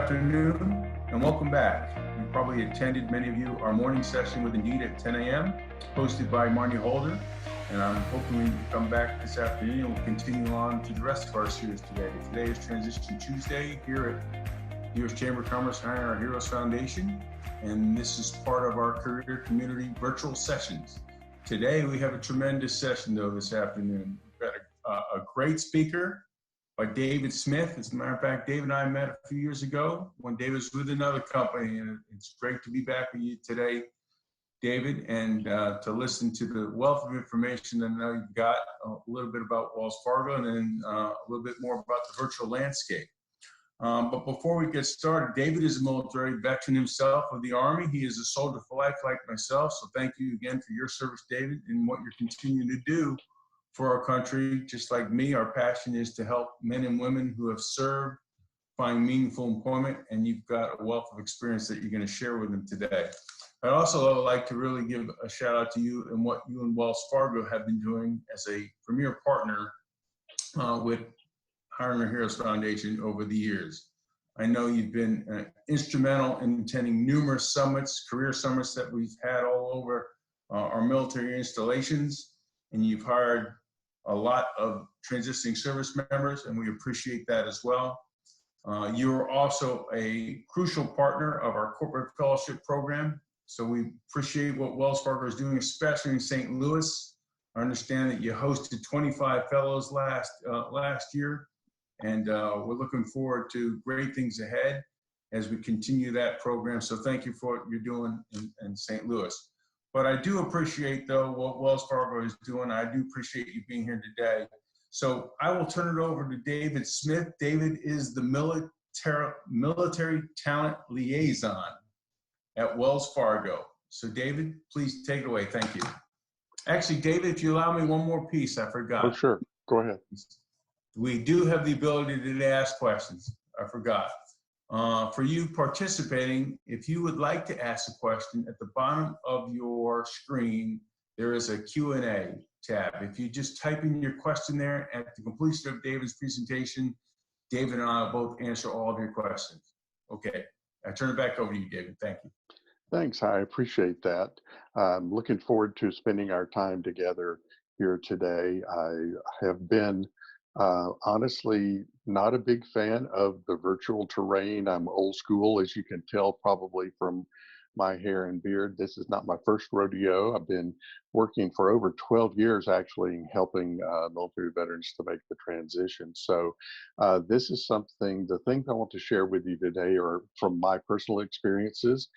afternoon, and welcome back. You probably attended, many of you, our morning session with Indeed at 10 a.m., hosted by Marnie Holder. And I'm hoping we come back this afternoon and we'll continue on to the rest of our series today. Today is Transition Tuesday here at U.S. Chamber of Commerce and Our Heroes Foundation. And this is part of our career community virtual sessions. Today, we have a tremendous session, though, this afternoon. We've got a great speaker by David Smith. As a matter of fact, David and I met a few years ago when David was with another company, and it's great to be back with you today, David, and to listen to the wealth of information that I know you've got, a little bit about Wells Fargo, and then a little bit more about the virtual landscape. But before we get started, David is a military veteran himself of the Army. He is a soldier for life like myself, so thank you again for your service, David, and what you're continuing to do for our country. Just like me, our passion is to help men and women who have served find meaningful employment, and you've got a wealth of experience that you're going to share with them today. I'd also like to really give a shout out to you and what you and Wells Fargo have been doing as a premier partner with Hiring Our Heroes Foundation over the years. I know you've been instrumental in attending numerous summits, career summits that we've had all over our military installations, and you've hired a lot of transitioning service members, and we appreciate that as well. You're also a crucial partner of our corporate fellowship program, so we appreciate what Wells Fargo is doing, especially in St. Louis. I understand that you hosted 25 fellows last year, and we're looking forward to great things ahead as we continue that program. So thank you for what you're doing in St. Louis. But I do appreciate, though, what Wells Fargo is doing. I do appreciate you being here today. So I will turn it over to David Smith. David is the military talent liaison at Wells Fargo. So David, please take it away. Thank you. Actually, David, if you allow me one more piece, I forgot. Oh, sure. Go ahead. We do have the ability to ask questions. I forgot. For you participating, if you would like to ask a question, at the bottom of your screen, there is a Q&A tab. If you just type in your question there, at the completion of David's presentation, David and I will both answer all of your questions. Okay, I turn it back over to you, David. Thank you. Thanks. I appreciate that. I'm looking forward to spending our time together here today. I have been honestly not a big fan of the virtual terrain. I'm old school, as you can tell probably from my hair and beard. This is not my first rodeo. I've been working for over 12 years actually, helping military veterans to make the transition. So this is something, the things I want to share with you today are from my personal experiences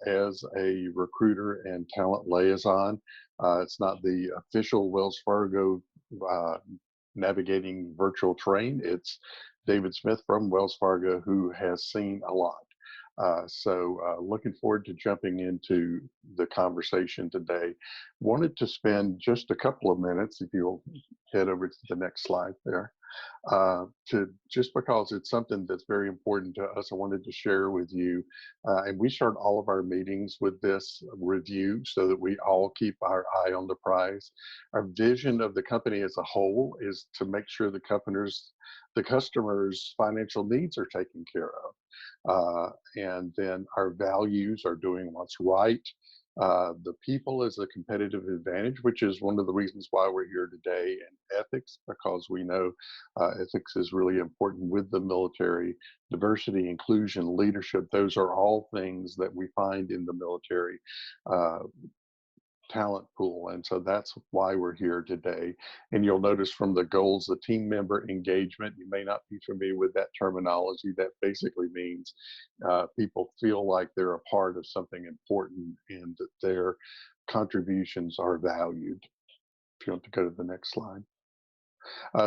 as a recruiter and talent liaison. It's not the official Wells Fargo navigating virtual terrain. It's David Smith from Wells Fargo who has seen a lot. So looking forward to jumping into the conversation today. Wanted to spend just a couple of minutes, if you'll head over to the next slide there, just because it's something that's very important to us, I wanted to share with you. And we start all of our meetings with this review so that we all keep our eye on the prize. Our vision of the company as a whole is to make sure the customers' financial needs are taken care of. And then our values are doing what's right. The people is a competitive advantage, which is one of the reasons why we're here today, and ethics, because we know ethics is really important with the military. Diversity, inclusion, leadership, those are all things that we find in the military talent pool, and so that's why we're here today. And you'll notice from the goals, the team member engagement, you may not be familiar with that terminology. That basically means people feel like they're a part of something important and that their contributions are valued. If you want to go to the next slide.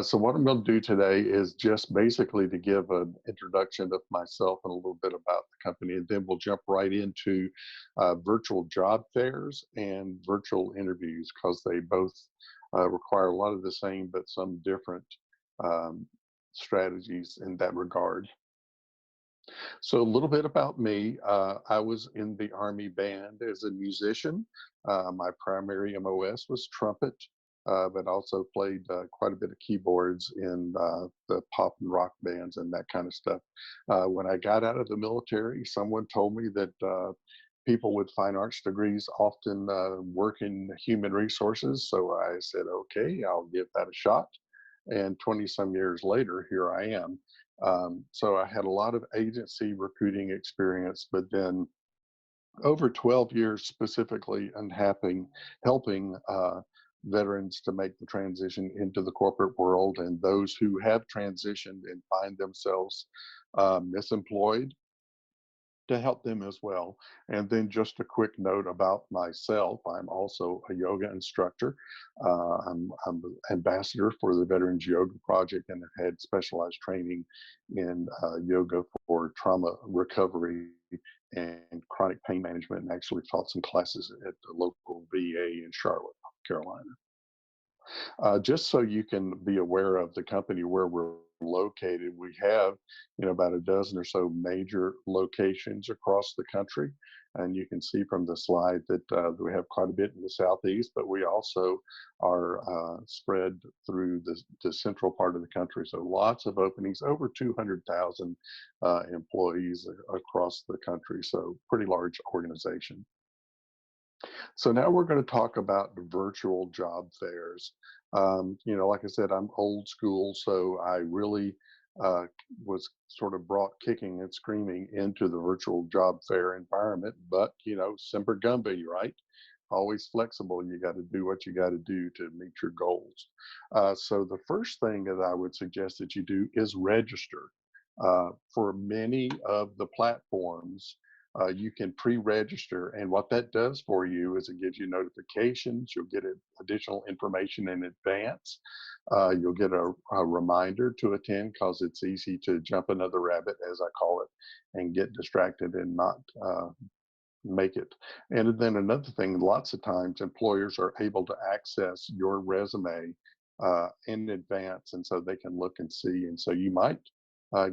So what I'm going to do today is just basically to give an introduction of myself and a little bit about the company, and then we'll jump right into virtual job fairs and virtual interviews, because they both require a lot of the same but some different strategies in that regard. So a little bit about me. I was in the Army band as a musician. My primary MOS was trumpet. but also played quite a bit of keyboards in the pop and rock bands and that kind of stuff. When I got out of the military, someone told me that people with fine arts degrees often work in human resources. So I said, okay, I'll give that a shot. And 20 some years later, here I am. So I had a lot of agency recruiting experience, but then over 12 years specifically and helping veterans to make the transition into the corporate world, and those who have transitioned and find themselves misemployed, to help them as well. And then just a quick note about myself. I'm also a yoga instructor. I'm an ambassador for the Veterans Yoga Project and have had specialized training in yoga for trauma recovery and chronic pain management, and actually taught some classes at the local VA in Charlotte, North Carolina. Just so you can be aware of the company where we're located, we have, about a dozen or so major locations across the country. And you can see from the slide that we have quite a bit in the southeast, but we also are spread through the central part of the country. So lots of openings, over 200,000 employees across the country. So pretty large organization. So now we're going to talk about virtual job fairs. Like I said, I'm old school, so I really uh, was sort of brought kicking and screaming into the virtual job fair environment. But Semper Gumby, right? Always flexible. You got to do what you got to do to meet your goals. So the first thing that I would suggest that you do is register. For many of the platforms, you can pre-register, and what that does for you is it gives you notifications. You'll get additional information in advance. You'll get a reminder to attend, because it's easy to jump another rabbit, as I call it, and get distracted and not make it. And then another thing, lots of times employers are able to access your resume in advance, and so they can look and see. And so you might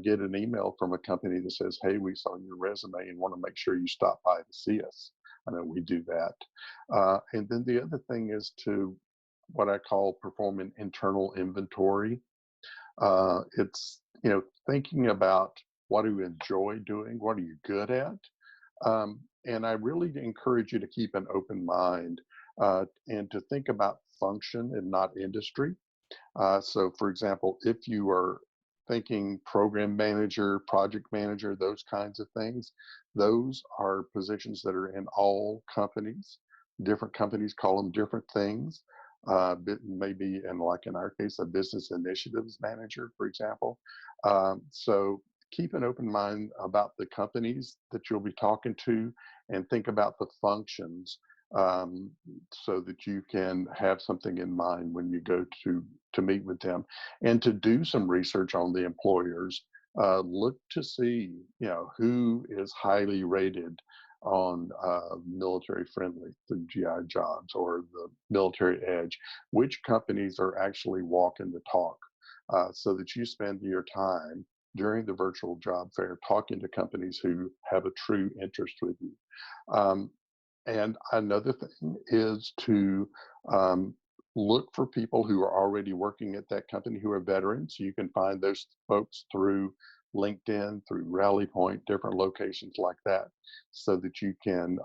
get an email from a company that says, "Hey, we saw your resume and want to make sure you stop by to see us." I know we do that. And then the other thing is to what I call perform an internal inventory. It's thinking about, what do you enjoy doing, what are you good at, and I really encourage you to keep an open mind and to think about function and not industry. So, for example, if you are thinking program manager, project manager, those kinds of things, those are positions that are in all companies. Different companies call them different things. Maybe, and like in our case, a business initiatives manager, for example. So keep an open mind about the companies that you'll be talking to, and think about the functions, so that you can have something in mind when you go to meet with them, and to do some research on the employers. Look to see who is highly rated on military friendly through GI Jobs or the Military Edge, which companies are actually walking the talk, so that you spend your time during the virtual job fair talking to companies who have a true interest with you. Um, and another thing is to look for people who are already working at that company who are veterans. You can find those folks through LinkedIn, through Rally Point, different locations like that, so that you can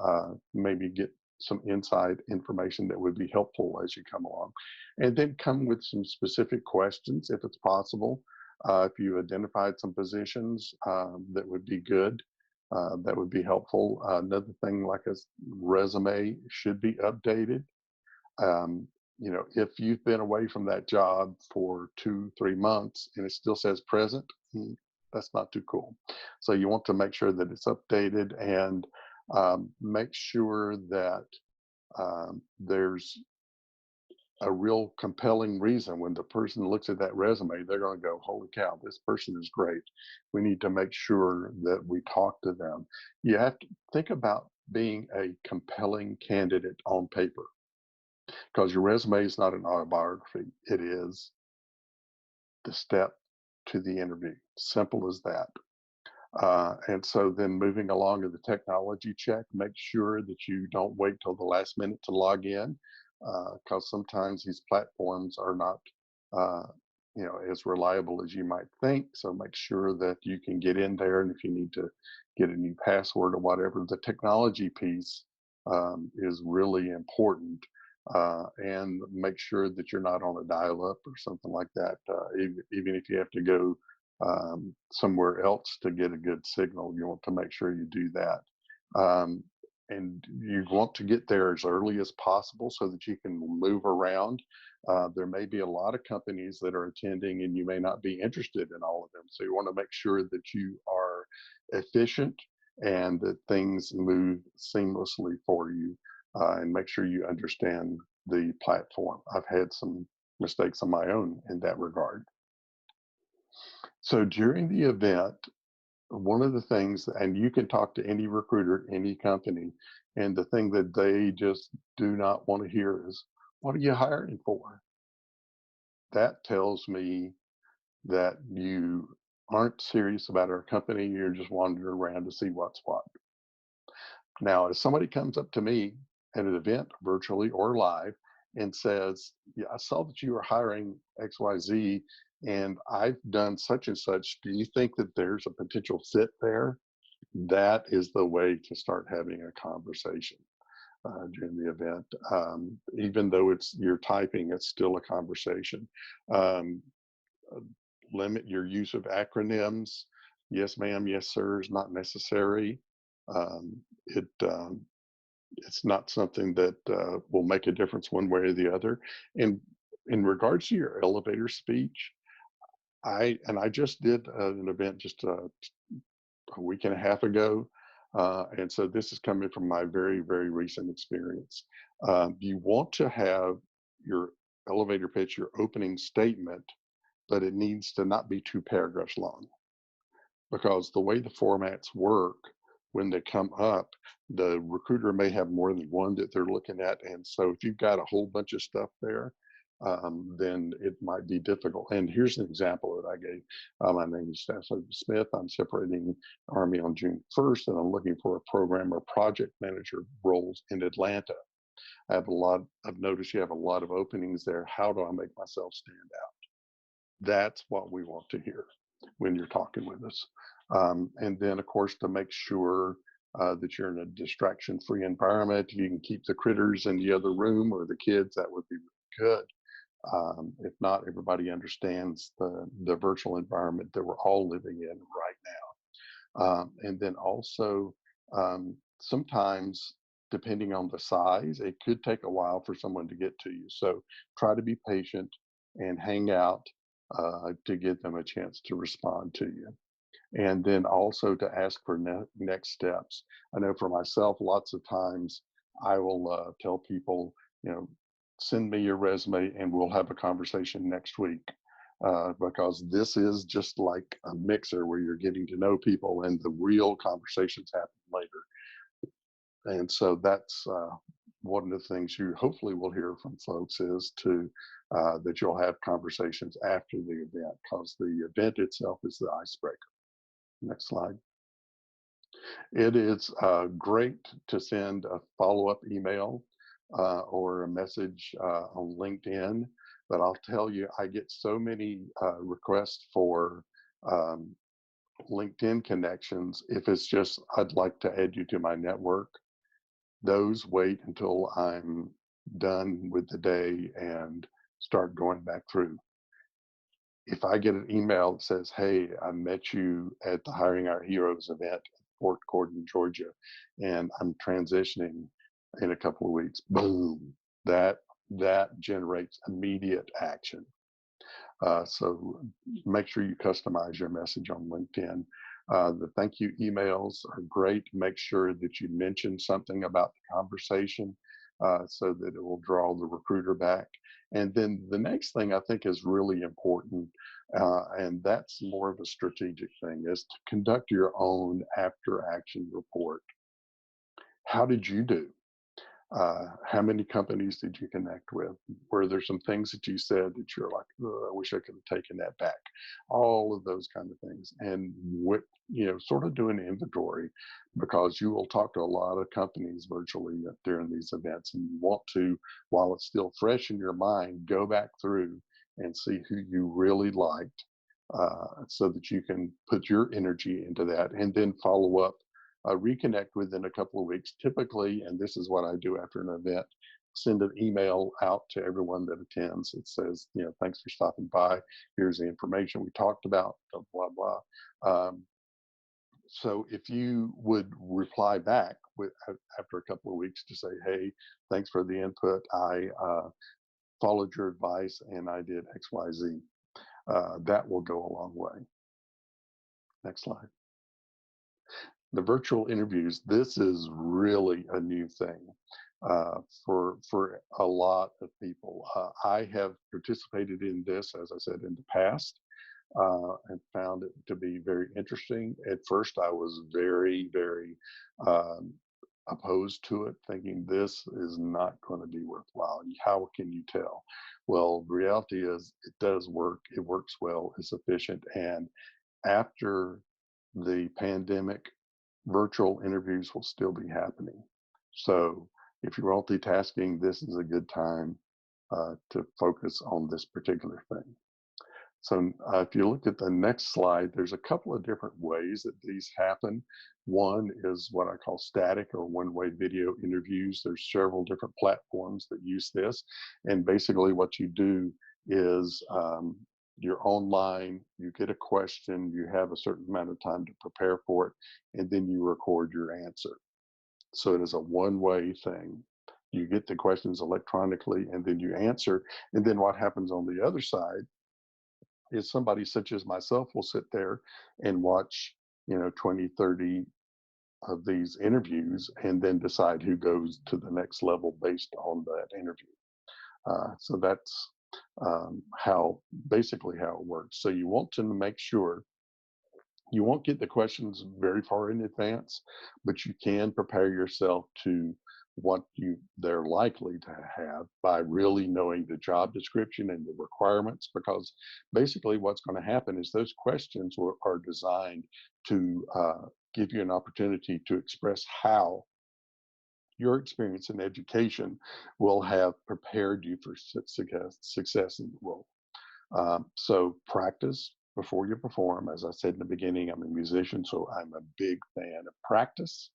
maybe get some inside information that would be helpful as you come along. And then come with some specific questions if it's possible. If you identified some positions that would be good, that would be helpful. Another thing, like a resume should be updated. Um, if you've been away from that job for 2, 3 months and it still says present, that's not too cool. So you want to make sure that it's updated, and make sure that there's a real compelling reason. When the person looks at that resume, they're going to go, "Holy cow, this person is great. We need to make sure that we talk to them." You have to think about being a compelling candidate on paper, because your resume is not an autobiography. It is the step to the interview. Simple as that. And so then moving along to the technology check, make sure that you don't wait till the last minute to log in. because sometimes these platforms are not, uh, as reliable as you might think. So make sure that you can get in there, and if you need to get a new password or whatever, the technology piece is really important. And make sure that you're not on a dial-up or something like that. Even if you have to go somewhere else to get a good signal, you want to make sure you do that. Um, and you want to get there as early as possible so that you can move around. There may be a lot of companies that are attending, and you may not be interested in all of them. So you want to make sure that you are efficient and that things move seamlessly for you, and make sure you understand the platform. I've had some mistakes on my own in that regard. So during the event, one of the things, and you can talk to any recruiter, any company, and the thing that they just do not want to hear is, what are you hiring for? That tells me that you aren't serious about our company. You're just wandering around to see what's what. Now, if somebody comes up to me at an event, virtually or live, and says, yeah, I saw that you were hiring XYZ and I've done such and such. Do you think that there's a potential fit there? That is the way to start having a conversation during the event. Even though you're typing, it's still a conversation. Um, uh, Limit your use of acronyms. Yes, ma'am. Yes, sir is not necessary. Um, it it's not something that will make a difference one way or the other. And in regards to your elevator speech, I just did an event just a week and a half ago. And so this is coming from my very, very recent experience. You want to have your elevator pitch, your opening statement, but it needs to not be 2 paragraphs long, because the way the formats work, when they come up, the recruiter may have more than one that they're looking at. And so if you've got a whole bunch of stuff there, then it might be difficult. And here's an example that I gave. My name is Stafford Smith. I'm separating Army on June 1st, and I'm looking for a program or project manager roles in Atlanta. I've noticed you have a lot of openings there. How do I make myself stand out? That's what we want to hear when you're talking with us. And then, of course, to make sure that you're in a distraction-free environment, you can keep the critters in the other room or the kids, that would be really good. If not, everybody understands the virtual environment that we're all living in right now. And then also, sometimes, depending on the size, it could take a while for someone to get to you. So try to be patient and hang out to give them a chance to respond to you. And then also to ask for next steps. I know for myself, lots of times I will tell people, you know, send me your resume and we'll have a conversation next week. Because this is just like a mixer where you're getting to know people and the real conversations happen later. And so that's one of the things you hopefully will hear from folks is that you'll have conversations after the event, because the event itself is the icebreaker. Next slide. It is great to send a follow-up email or a message on LinkedIn, but I'll tell you, I get so many requests for um, LinkedIn connections. If it's just, I'd like to add you to my network, those wait until I'm done with the day and start going back through. If I get an email that says, "Hey, I met you at the Hiring Our Heroes event in Fort Gordon, Georgia, and I'm transitioning in a couple of weeks," boom, that generates immediate action. So make sure you customize your message on LinkedIn. The thank you emails are great. Make sure that you mention something about the conversation so that it will draw the recruiter back. And then the next thing I think is really important, and that's more of a strategic thing, is to conduct your own after action report. How did you do? How many companies did you connect with? Were there some things that you said that you're like, "Ugh, I wish I could have taken that back?" All of those kind of things. And what, sort of do an inventory, because you will talk to a lot of companies virtually during these events. And you want to, while it's still fresh in your mind, go back through and see who you really liked, so that you can put your energy into that and then follow up, reconnect within a couple of weeks. Typically, and this is what I do after an event, send an email out to everyone that attends. It says, thanks for stopping by. Here's the information we talked about, blah, blah. So if you would reply back after a couple of weeks to say, hey, thanks for the input. I followed your advice and I did XYZ. That will go a long way. Next slide. The virtual interviews, this is really a new thing for a lot of people. I have participated in this, as I said, in the past, and found it to be very interesting. At first, I was very, very um, opposed to it, thinking this is not going to be worthwhile. How can you tell? Well, the reality is it does work. It works well. It's efficient. And after the pandemic, virtual interviews will still be happening. So if you're multitasking, this is a good time to focus on this particular thing. So if you look at the next slide, there's a couple of different ways that these happen. One is what I call static or one-way video interviews. There's several different platforms that use this. And basically what you do is you're online, you get a question, you have a certain amount of time to prepare for it, and then you record your answer. So it is a one-way thing. You get the questions electronically and then you answer. And then what happens on the other side is somebody such as myself will sit there and watch, 20, 30 of these interviews and then decide who goes to the next level based on that interview. So that's basically how it works. So you want to make sure you won't get the questions very far in advance, but you can prepare yourself to what they're likely to have by really knowing the job description and the requirements, because basically what's going to happen is those questions are designed to give you an opportunity to express how your experience in education will have prepared you for success in the role. So practice before you perform. As I said in the beginning, I'm a musician, so I'm a big fan of practice.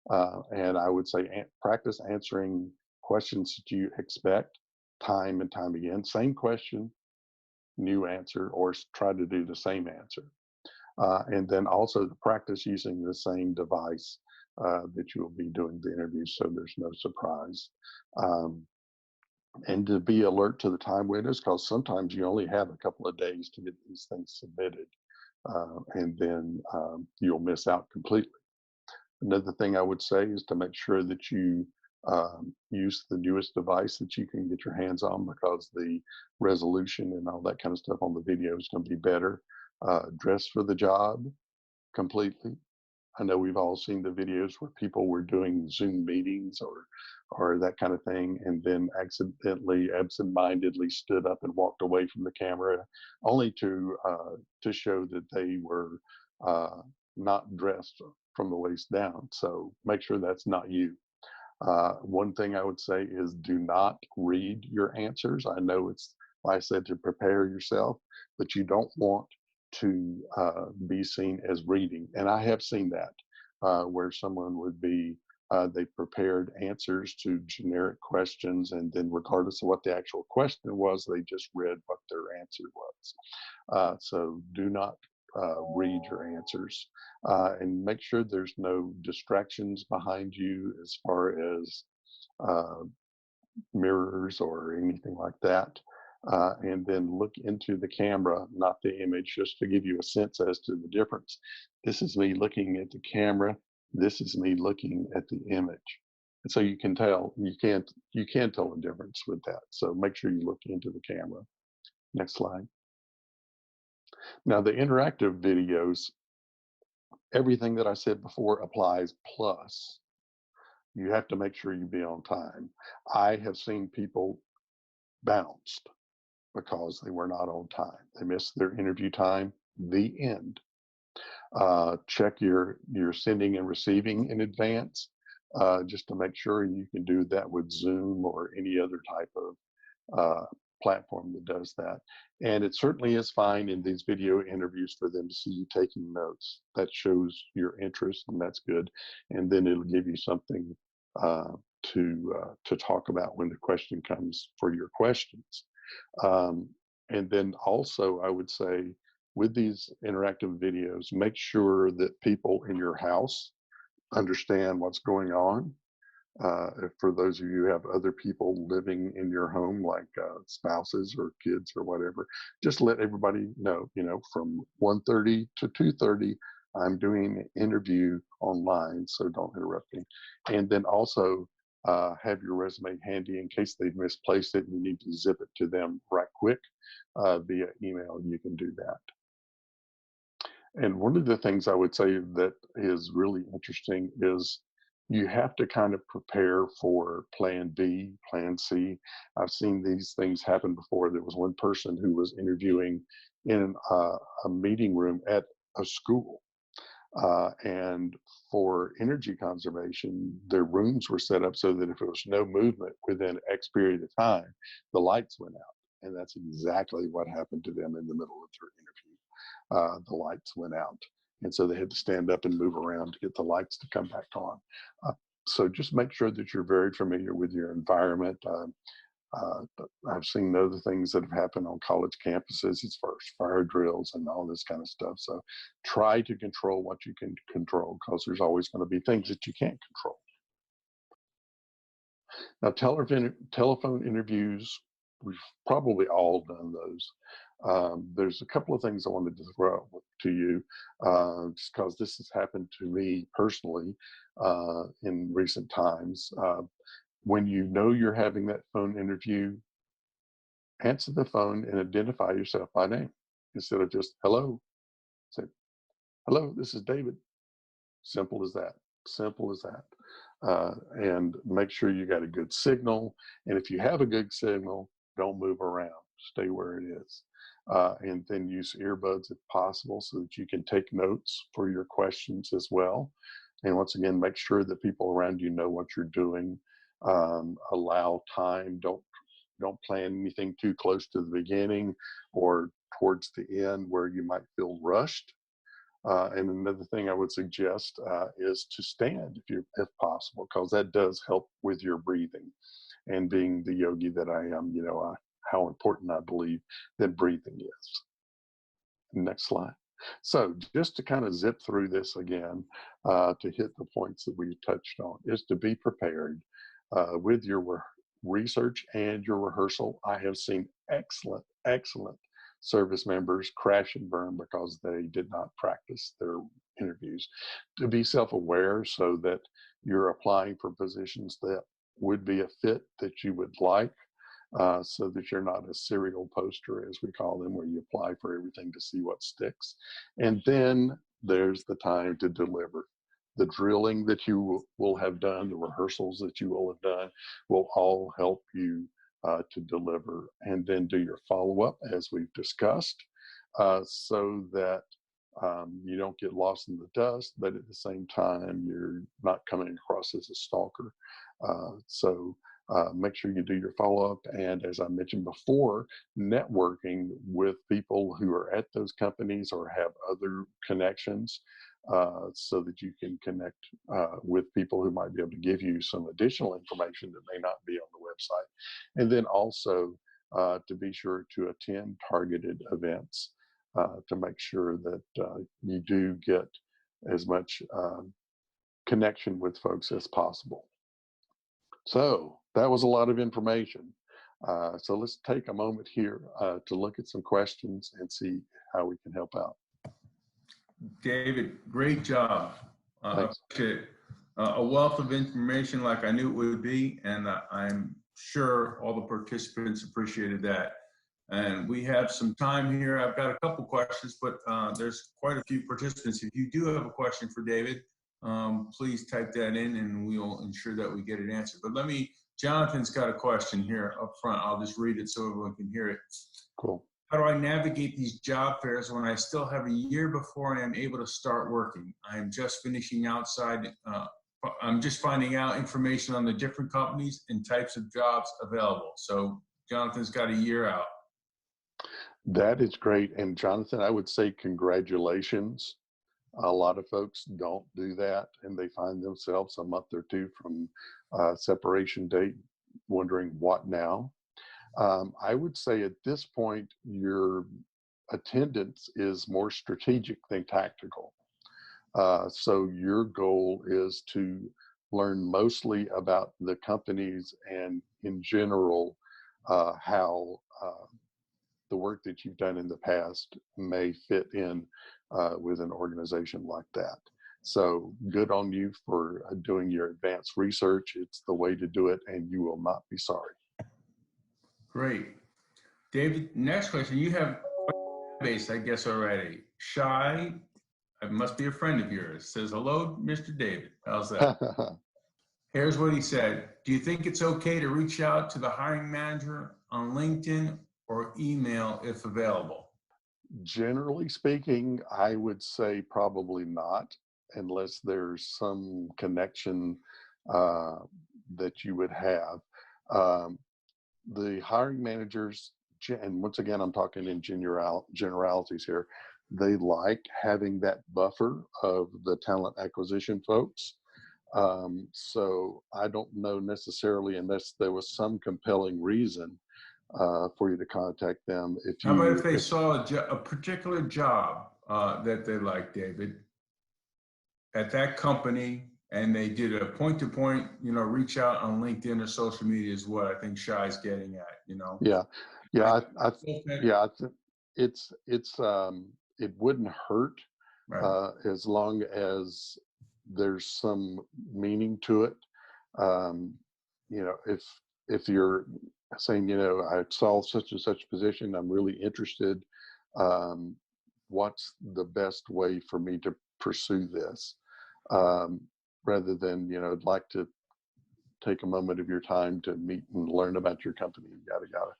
And I would say practice answering questions that you expect time and time again. Same question, new answer, or try to do the same answer. And then also the practice using the same device that you will be doing the interview, so there's no surprise. And to be alert to the time windows, because sometimes you only have a couple of days to get these things submitted, and then you'll miss out completely. Another thing I would say is to make sure that you use the newest device that you can get your hands on, because the resolution and all that kind of stuff on the video is going to be better. Dress for the job completely. I know we've all seen the videos where people were doing Zoom meetings or that kind of thing, and then accidentally, absent-mindedly stood up and walked away from the camera, only to show that they were not dressed from the waist down. So make sure that's not you. One thing I would say is do not read your answers. I know it's, like I said, to prepare yourself, but you don't want to be seen as reading. And I have seen that where someone would be, they prepared answers to generic questions, and then regardless of what the actual question was, they just read what their answer was. So do not read your answers, and make sure there's no distractions behind you as far as uh, mirrors or anything like that. And then look into the camera, not the image, just to give you a sense as to the difference. This is me looking at the camera. This is me looking at the image. And so you can tell, you can tell a difference with that. So make sure you look into the camera. Next slide. Now the interactive videos, everything that I said before applies plus. You have to make sure you be on time. I have seen people bounced because they were not on time. They missed their interview time. The end. Check your sending and receiving in advance, just to make sure you can do that with Zoom or any other type of platform that does that. And it certainly is fine in these video interviews for them to see you taking notes. That shows your interest, and that's good. And then it'll give you something to talk about when the question comes for your questions. And then also, I would say, with these interactive videos, make sure that people in your house understand what's going on. For those of you who have other people living in your home, like spouses or kids or whatever, just let everybody know, from 1:30 to 2:30, I'm doing an interview online, so don't interrupt me. And then also have your resume handy in case they've misplaced it and you need to zip it to them right quick via email. You can do that. And one of the things I would say that is really interesting is you have to kind of prepare for plan B, plan C. I've seen these things happen before. There was one person who was interviewing in a meeting room at a school. And for energy conservation, their rooms were set up so that if there was no movement within X period of time, the lights went out. And that's exactly what happened to them in the middle of their interview. The lights went out. And so they had to stand up and move around to get the lights to come back on. So just make sure that you're very familiar with your environment. I've seen other things that have happened on college campuses as far as fire drills and all this kind of stuff. So try to control what you can control, because there's always going to be things that you can't control. Now, telephone interviews, we've probably all done those. There's a couple of things I wanted to throw out to you, just because this has happened to me personally in recent times. When you know you're having that phone interview, answer the phone and identify yourself by name instead of just hello. Say, hello, this is David. Simple as that. Simple as that. And make sure you got a good signal. And if you have a good signal, don't move around. Stay where it is. And then use earbuds if possible so that you can take notes for your questions as well. And once again, make sure that people around you know what you're doing. Allow time. Don't plan anything too close to the beginning or towards the end where you might feel rushed. And another thing I would suggest is to stand if possible, because that does help with your breathing. And being the yogi that I am, how important I believe that breathing is. Next slide. So just to kind of zip through this again, to hit the points that we touched on, is to be prepared with your research and your rehearsal. I have seen excellent service members crash and burn because they did not practice their interviews. To be self-aware so that you're applying for positions that would be a fit that you would like, so that you're not a serial poster, as we call them, where you apply for everything to see what sticks. And then there's the time to deliver. The drilling that you will have done, the rehearsals that you will have done, will all help you to deliver. And then do your follow-up, as we've discussed, so that you don't get lost in the dust, but at the same time, you're not coming across as a stalker. So make sure you do your follow-up. And as I mentioned before, networking with people who are at those companies or have other connections, so that you can connect with people who might be able to give you some additional information that may not be on the website. And then also to be sure to attend targeted events to make sure that you do get as much connection with folks as possible. So that was a lot of information. So let's take a moment here to look at some questions and see how we can help out. David, great job. Thanks. A wealth of information like I knew it would be, and I'm sure all the participants appreciated that. And we have some time here. I've got a couple questions, but there's quite a few participants. If you do have a question for David, please type that in and we'll ensure that we get it answered. But Jonathan's got a question here up front. I'll just read it so everyone can hear it. Cool. How do I navigate these job fairs when I still have a year before I am able to start working? I am just finishing outside. I'm just finding out information on the different companies and types of jobs available. So Jonathan's got a year out. That is great. And Jonathan, I would say congratulations. A lot of folks don't do that, and they find themselves a month or two from separation date wondering what now. I would say at this point, your attendance is more strategic than tactical. So your goal is to learn mostly about the companies and in general, how the work that you've done in the past may fit in with an organization like that. So good on you for doing your advanced research. It's the way to do it, and you will not be sorry. Great. David, next question. You have a base, I guess, already. Shy, it must be a friend of yours, says, hello, Mr. David. How's that? Here's what he said. Do you think it's okay to reach out to the hiring manager on LinkedIn or email if available? Generally speaking, I would say probably not, unless there's some connection that you would have. The hiring managers, and once again, I'm talking in generalities here, they like having that buffer of the talent acquisition folks. So I don't know necessarily, unless there was some compelling reason for you to contact them. How about if they saw a particular job that they like, David, at that company, and they did a point-to-point, reach out on LinkedIn or social media is what I think Shy's getting at, Yeah, it wouldn't hurt, right. as long as there's some meaning to it. If you're saying, I saw such and such position, I'm really interested. What's the best way for me to pursue this? Rather than, I'd like to take a moment of your time to meet and learn about your company, yada, yada.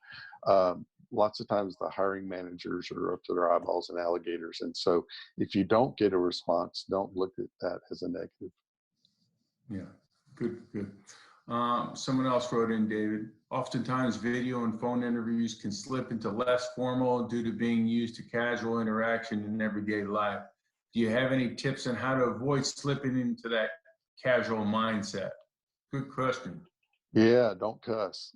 Lots of times the hiring managers are up to their eyeballs in alligators. And so if you don't get a response, don't look at that as a negative. Yeah, good. Someone else wrote in, David, oftentimes video and phone interviews can slip into less formal due to being used to casual interaction in everyday life. Do you have any tips on how to avoid slipping into that casual mindset? Good question. Yeah, don't cuss.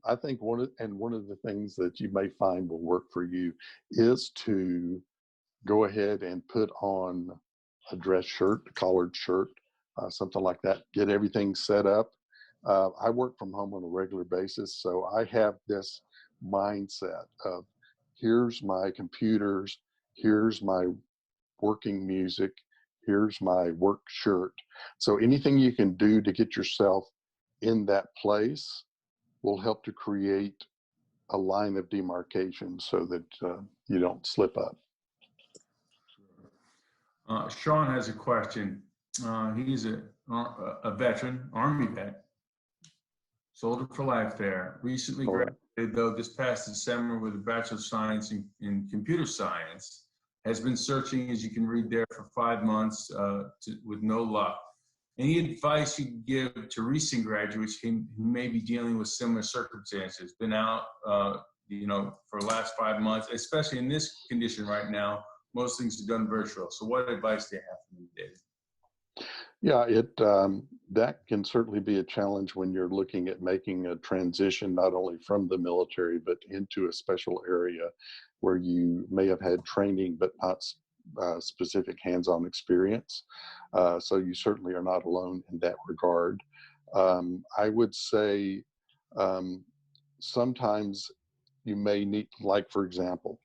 I think one of the things that you may find will work for you is to go ahead and put on a dress shirt, a collared shirt, something like that. Get everything set up. I work from home on a regular basis, so I have this mindset of here's my computers, here's my working music, here's my work shirt. So anything you can do to get yourself in that place will help to create a line of demarcation so that you don't slip up. Sean has a question. He's a veteran, Army vet, soldier for life there. Recently graduated, though, this past December with a Bachelor of Science in Computer Science. Has been searching, as you can read there, for 5 months with no luck. Any advice you could give to recent graduates who may be dealing with similar circumstances? Been out, for the last 5 months, especially in this condition right now. Most things are done virtual. So, what advice do you have for me, David? Yeah, that can certainly be a challenge when you're looking at making a transition, not only from the military, but into a special area where you may have had training, but not specific hands-on experience. So you certainly are not alone in that regard. I would say sometimes you may need, like, for example,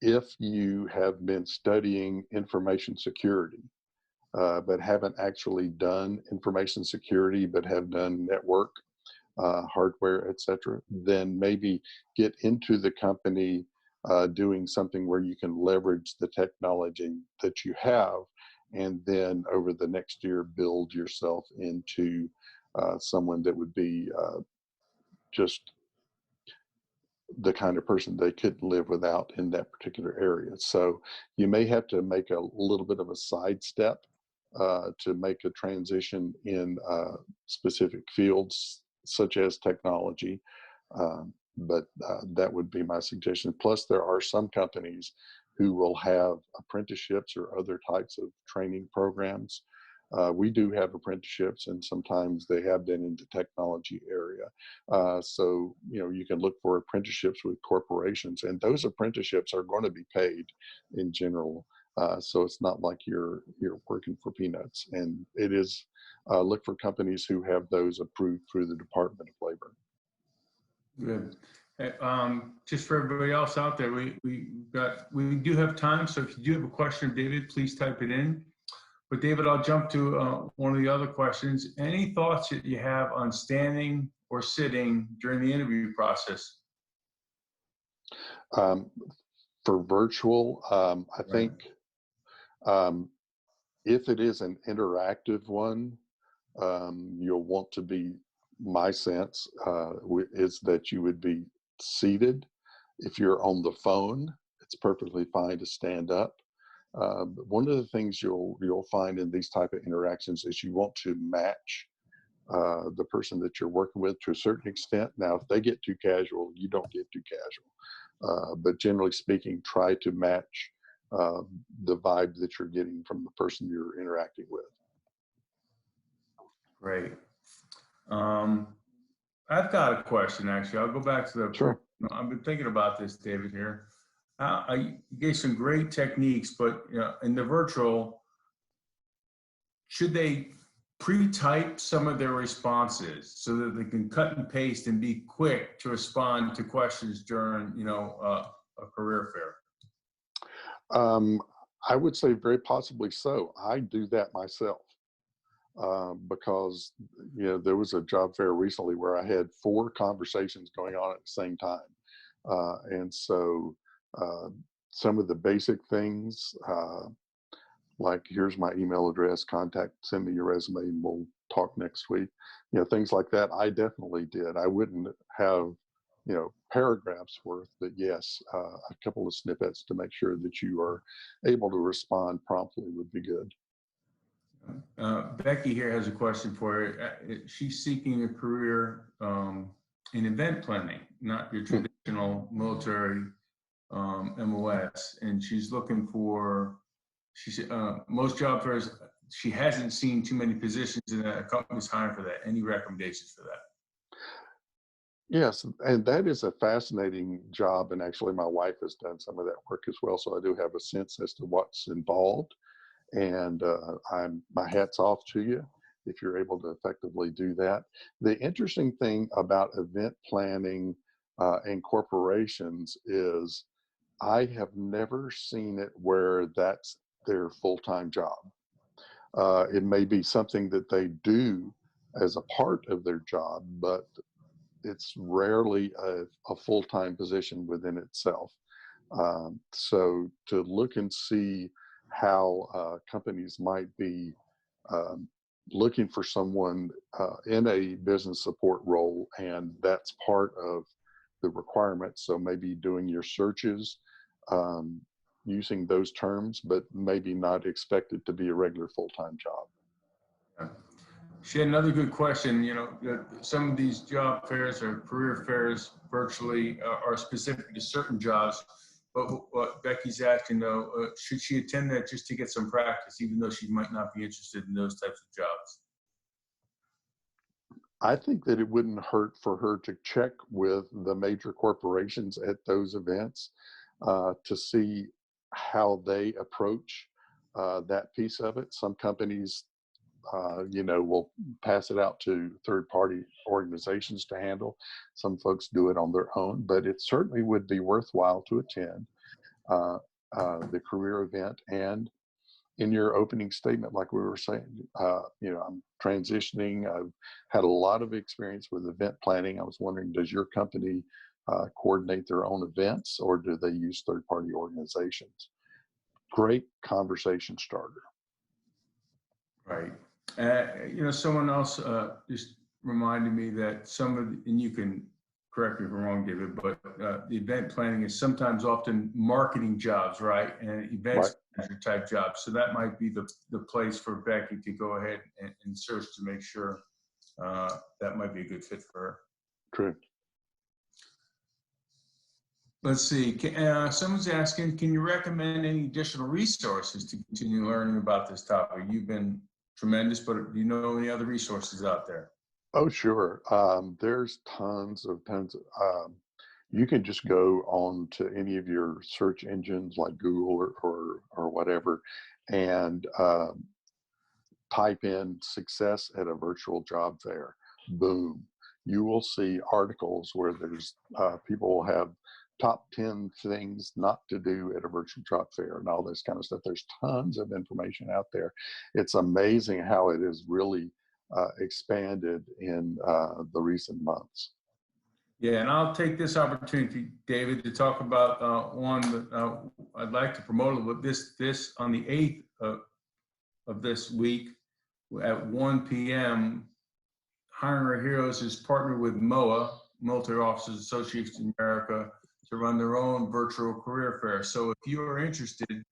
if you have been studying information security, but haven't actually done information security, but have done network, hardware, etc., then maybe get into the company doing something where you can leverage the technology that you have, and then over the next year build yourself into someone that would be just the kind of person they couldn't live without in that particular area. So you may have to make a little bit of a sidestep to make a transition in specific fields such as technology. But that would be my suggestion. Plus, there are some companies who will have apprenticeships or other types of training programs. We do have apprenticeships, and sometimes they have been in the technology area. So, you can look for apprenticeships with corporations, and those apprenticeships are going to be paid in general. So it's not like you're working for peanuts. And it is look for companies who have those approved through the Department of Labor. Good. Just for everybody else out there, we do have time. So if you do have a question, David, please type it in. But David, I'll jump to one of the other questions. Any thoughts that you have on standing or sitting during the interview process? For virtual, I think if it is an interactive one, you'll want to be, my sense is that you would be seated. If you're on the phone, it's perfectly fine to stand up. But one of the things you'll find in these type of interactions is you want to match the person that you're working with to a certain extent. Now, if they get too casual, you don't get too casual. But generally speaking, try to match the vibe that you're getting from the person you're interacting with. Great. I've got a question, actually. I'll go back to the. Sure. I've been thinking about this, David, here. You gave some great techniques, but in the virtual, should they pre-type some of their responses so that they can cut and paste and be quick to respond to questions during, a career fair? I would say very possibly so. I do that myself because there was a job fair recently where I had 4 conversations going on at the same time, and so some of the basic things like, here's my email address, send me your resume, and we'll talk next week. Things like that. I definitely did. I wouldn't have paragraphs worth, but yes, a couple of snippets to make sure that you are able to respond promptly would be good. Becky here has a question for you. She's seeking a career in event planning, not your traditional military MOS, and she's looking for. Most job fairs, she hasn't seen too many positions in a company's hiring for that. Any recommendations for that? Yes, and that is a fascinating job, and actually my wife has done some of that work as well, so I do have a sense as to what's involved, and my hat's off to you if you're able to effectively do that. The interesting thing about event planning and corporations is I have never seen it where that's their full-time job. It may be something that they do as a part of their job, but it's rarely a full-time position within itself. So to look and see how companies might be looking for someone in a business support role, and that's part of the requirements. So maybe doing your searches using those terms, but maybe not expected to be a regular full-time job. She had another good question. Some of these job fairs or career fairs virtually are specific to certain jobs. But what Becky's asking, though, should she attend that just to get some practice, even though she might not be interested in those types of jobs? I think that it wouldn't hurt for her to check with the major corporations at those events to see how they approach that piece of it. Some companies will pass it out to third-party organizations to handle. Some folks do it on their own, but it certainly would be worthwhile to attend the career event. And in your opening statement, like we were saying, I'm transitioning. I've had a lot of experience with event planning. I was wondering, does your company coordinate their own events, or do they use third-party organizations? Great conversation starter. Right. Someone else just reminded me that and you can correct me if I'm wrong, David, but the event planning is sometimes often marketing jobs, right? And events manager type jobs. So that might be the place for Becky to go ahead and search to make sure that might be a good fit for her. True. Let's see. Someone's asking, can you recommend any additional resources to continue learning about this topic? You've been tremendous, but do you know any other resources out there? Oh, sure. There's tons. You can just go on to any of your search engines like Google or whatever, and type in success at a virtual job fair. Boom. You will see articles where there's people will have top 10 things not to do at a virtual job fair and all this kind of stuff. There's tons of information out there. It's amazing how it has really expanded in the recent months. Yeah, and I'll take this opportunity, David, to talk about one that I'd like to promote a little. This on the 8th of this week at 1 p.m. Hiring Our Heroes is partnered with MOA, Military Officers Association of America, to run their own virtual career fair. So if you are interested,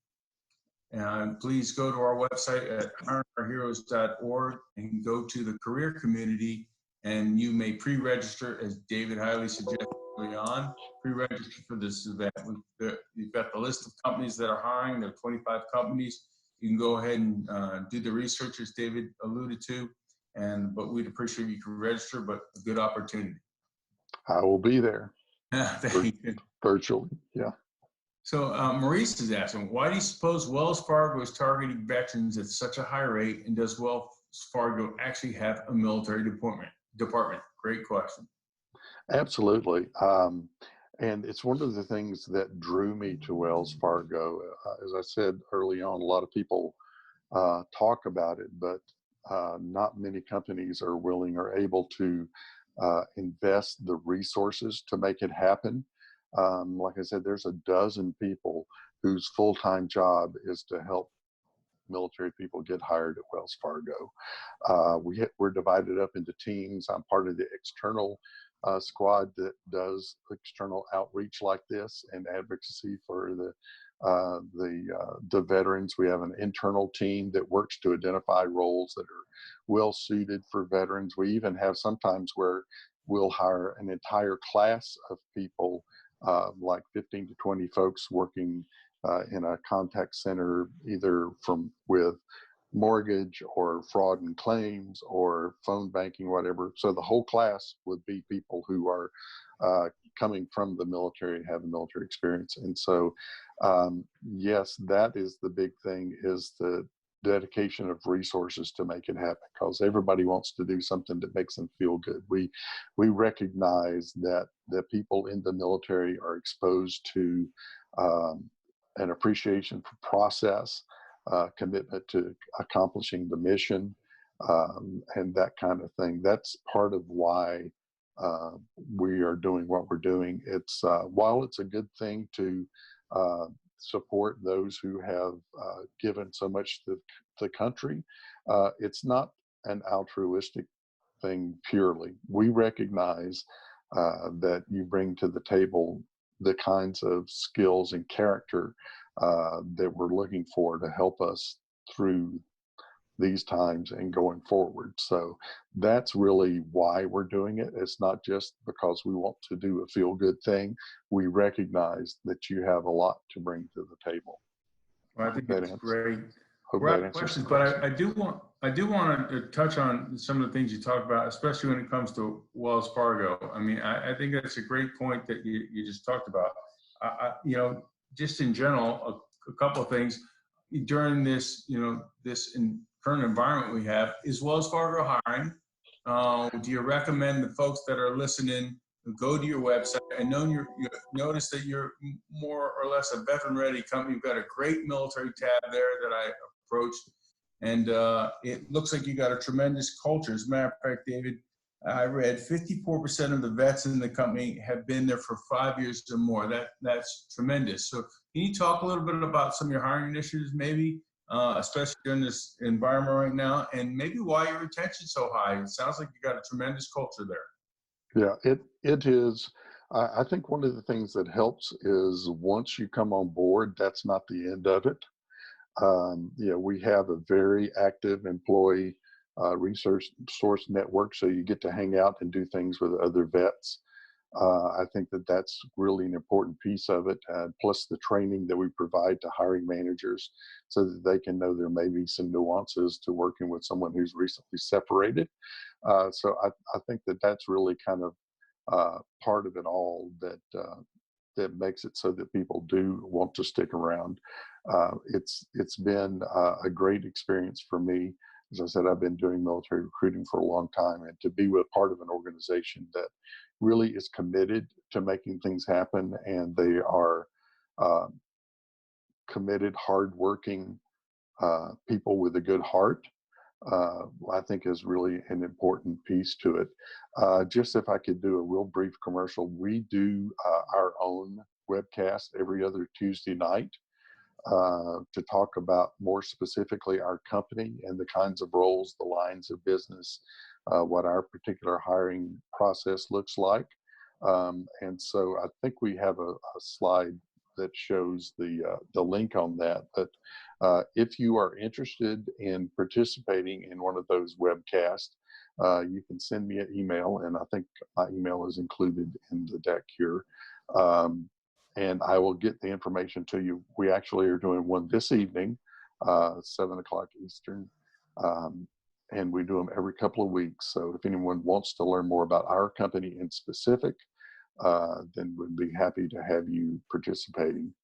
please go to our website at hiringourheroes.org and go to the career community, and you may pre-register, as David highly suggested early on, pre-register for this event. You've got the list of companies that are hiring. There are 25 companies. You can go ahead and do the research, as David alluded to, but we'd appreciate you can register, but a good opportunity. I will be there. Thank you. Virtually, yeah. So Maurice is asking, why do you suppose Wells Fargo is targeting veterans at such a high rate, and does Wells Fargo actually have a military department? Great question. Absolutely. And it's one of the things that drew me to Wells Fargo. As I said early on, a lot of people talk about it, but not many companies are willing or able to invest the resources to make it happen. Like I said, there's a dozen people whose full-time job is to help military people get hired at Wells Fargo. We're divided up into teams. I'm part of the external squad that does external outreach like this and advocacy for the veterans. We have an internal team that works to identify roles that are well suited for veterans. We even have sometimes where we'll hire an entire class of people, like 15 to 20 folks working in a contact center, either with mortgage or fraud and claims or phone banking, whatever. So the whole class would be people who are coming from the military and have a military experience. And so, yes, that is the big thing, is the dedication of resources to make it happen, because everybody wants to do something that makes them feel good. We recognize that the people in the military are exposed to an appreciation for process, commitment to accomplishing the mission, and that kind of thing. That's part of why we are doing what we're doing. It's while it's a good thing to support those who have given so much to the country, it's not an altruistic thing purely. We recognize that you bring to the table the kinds of skills and character that we're looking for to help us through these times and going forward. So that's really why we're doing it. It's not just because we want to do a feel-good thing. We recognize that you have a lot to bring to the table. Well, I think that's great. Great questions, but I do want to touch on some of the things you talked about, especially when it comes to Wells Fargo. I mean, I think that's a great point that you just talked about. Just in general, a couple of things during this, current environment we have. Is Wells Fargo hiring? Do you recommend the folks that are listening go to your website? I know you notice that you're more or less a veteran-ready company. You've got a great military tab there that I approached, and it looks like you got a tremendous culture. As a matter of fact, David, I read 54% of the vets in the company have been there for 5 years or more. That's tremendous. So can you talk a little bit about some of your hiring initiatives, maybe, especially during this environment right now, and maybe why your retention's so high? It sounds like you got a tremendous culture there. Yeah, it is. I think one of the things that helps is once you come on board, that's not the end of it. We have a very active employee research source network, so you get to hang out and do things with other vets. I think that that's really an important piece of it, plus the training that we provide to hiring managers so that they can know there may be some nuances to working with someone who's recently separated. So I think that that's really kind of part of it all that makes it so that people do want to stick around. It's been a great experience for me. As I said, I've been doing military recruiting for a long time, and to be with part of an organization that really is committed to making things happen, and they are uh, committed, hardworking people with a good heart, I think is really an important piece to it. Just if I could do a real brief commercial, we do our own webcast every other Tuesday night to talk about more specifically our company and the kinds of roles, the lines of business, what our particular hiring process looks like. And so I think we have a slide that shows the link on that. But if you are interested in participating in one of those webcasts, you can send me an email, and I think my email is included in the deck here. And I will get the information to you. We actually are doing one this evening, 7 o'clock Eastern, and we do them every couple of weeks. So if anyone wants to learn more about our company in specific, then we'd be happy to have you participating.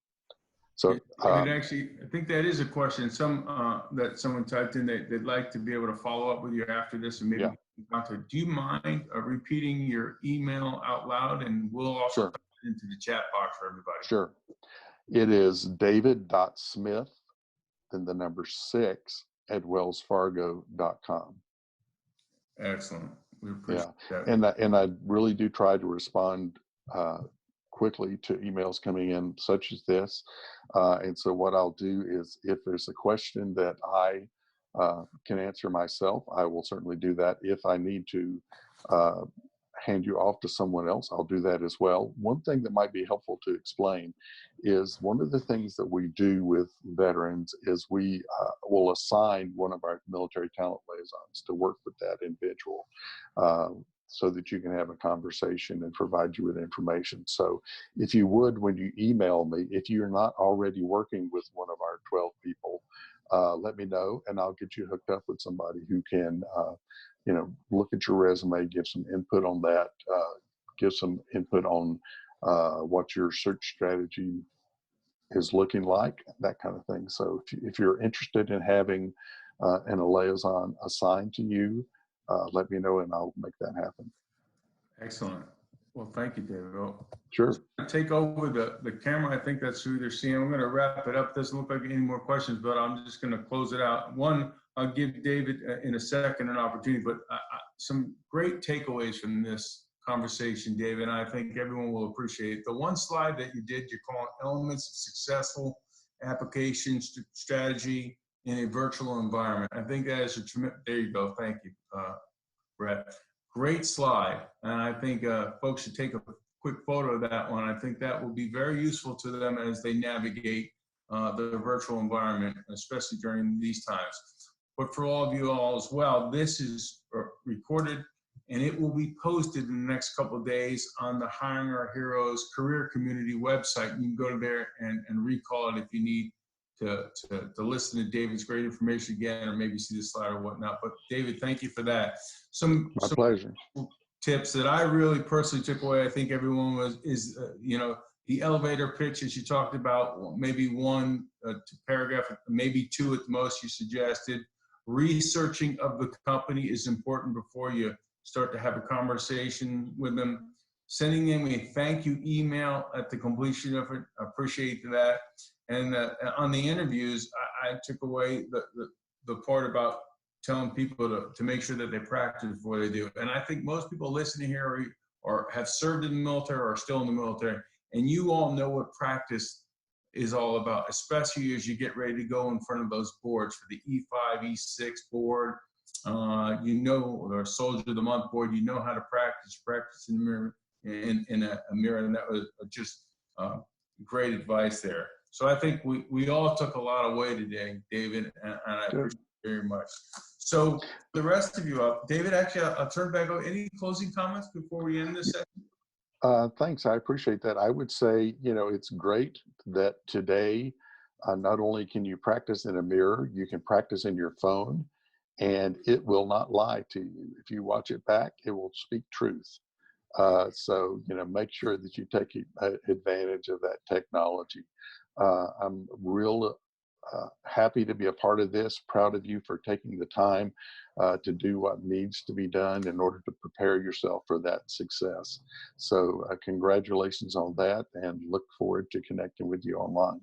So, Actually, I think that is a question. That someone typed in that they'd like to be able to follow up with you after this, and maybe do you mind repeating your email out loud, and we'll also type it into the chat box for everybody. Sure. It is david.smith, then the number 6 at wellsfargo.com. Excellent. We appreciate that. And I really do try to respond quickly to emails coming in such as this. And so what I'll do is, if there's a question that I can answer myself, I will certainly do that. If I need to hand you off to someone else, I'll do that as well. One thing that might be helpful to explain is one of the things that we do with veterans is we will assign one of our military talent liaisons to work with that individual so that you can have a conversation and provide you with information. So if you would, when you email me, if you're not already working with one of our 12 people, let me know, and I'll get you hooked up with somebody who can look at your resume, give some input on that, give some input on what your search strategy is looking like, that kind of thing. So if you're interested in having a liaison assigned to you, let me know and I'll make that happen. Excellent. Well, thank you, David. Well, sure. Take over the camera. I think that's who they're seeing. I'm going to wrap it up. Doesn't look like any more questions, but I'm just going to close it out. One, I'll give David in a second an opportunity, but some great takeaways from this conversation, David, and I think everyone will appreciate it. The one slide that you did, you call it Elements of Successful Application Strategy in a Virtual Environment. I think that is a tremendous, there you go. Thank you, Brett. Great slide. And I think folks should take a quick photo of that one. I think that will be very useful to them as they navigate the virtual environment, especially during these times. But for all of you all as well, this is recorded and it will be posted in the next couple of days on the Hiring Our Heroes Career Community website. You can go to there and recall it if you need to listen to David's great information again, or maybe see the slide or whatnot. But David, thank you for that. Some pleasure. Tips that I really personally took away, I think everyone is the elevator pitch, as you talked about, maybe one paragraph, maybe two at the most you suggested. Researching of the company is important before you start to have a conversation with them. Sending them a thank you email at the completion of it, appreciate that. And on the interviews, I took away the part about telling people to make sure that they practice before they do. And I think most people listening here or have served in the military or are still in the military, and you all know what practice is all about, especially as you get ready to go in front of those boards for the E5, E6 board. Or Soldier of the Month board, you know how to practice in the mirror, in a mirror, and that was just great advice there. So I think we all took a lot away today, David, and I appreciate it very much. So the rest of you, David, actually, I'll turn back over. Any closing comments before we end this session? Thanks, I appreciate that. I would say, it's great that today, not only can you practice in a mirror, you can practice in your phone, and it will not lie to you. If you watch it back, it will speak truth. So, make sure that you take advantage of that technology. I'm real happy to be a part of this, proud of you for taking the time to do what needs to be done in order to prepare yourself for that success. So congratulations on that, and look forward to connecting with you online.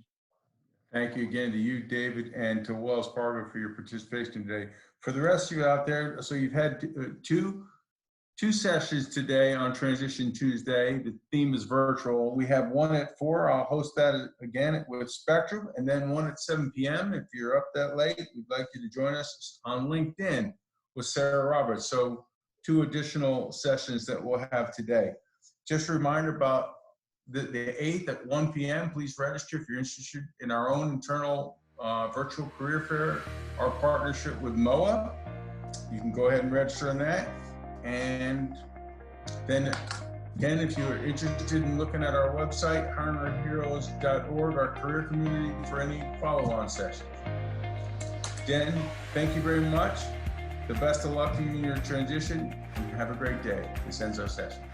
Thank you again to you, David, and to Wells Fargo for your participation today. For the rest of you out there, so you've had two sessions today on Transition Tuesday. The theme is virtual. We have one at 4. I'll host that again with Spectrum, and then one at 7 p.m. If you're up that late, we'd like you to join us on LinkedIn with Sarah Roberts. So 2 additional sessions that we'll have today. Just a reminder about the 8th at 1 p.m. Please register if you're interested in our own internal virtual career fair, our partnership with MOA. You can go ahead and register on that. And then again, if you're interested in looking at our website, hiringourheroes.org, our career community, for any follow-on sessions. Jen, thank you very much. The best of luck to you in your transition, and have a great day. This ends our session.